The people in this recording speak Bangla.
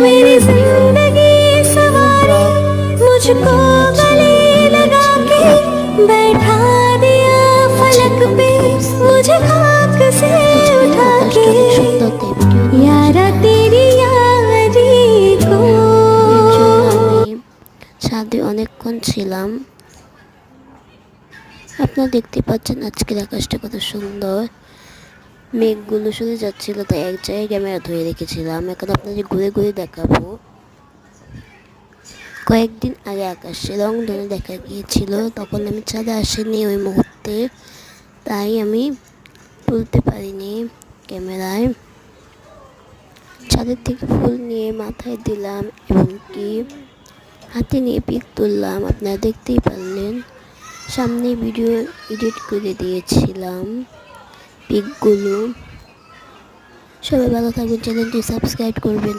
मेरी হ্যালো এভরিওয়ান, जिंदगी নিউ सवारी ব্লগ मुझको কেমন আছেন? गले ভালো लगा আছেন के তো? बैठा दिया আছেন फलक पे কমেন্ট বক্সে। मुझे खाक से আজকে उठा আকাশটা के অনেক সুন্দর, তাই ভিডিও নিয়ে यारा আসলাম। तेरी यारी को এর জন্য আমি ছাদে অনেকক্ষণ ছিলাম। আপনারা দেখতে পাচ্ছেন আজকের আকাশটা কত সুন্দর। মেঘগুলো সরে যাচ্ছিল, তাই এক জায়গায় ক্যামেরা ধরে রেখেছিলাম। এখন আপনাদের ঘুরে ঘুরে দেখাবো। কয়েকদিন আগে আকাশে রংধনু দেখা গিয়েছিল, তখন আমি ছাদে আসিনি ওই মুহূর্তে, তাই আমি তুলতে পারিনি ক্যামেরায়। ছাদের থেকে ফুল নিয়ে মাথায় দিলাম এবং কি হাতে নিয়ে পিক তুললাম, আপনারা দেখতেই পারলেন। সামনে ভিডিও এডিট করে দিয়েছিলাম পিকগুলো। সবাই ভালো থাকবেন, চ্যানেলটি সাবস্ক্রাইব করবেন।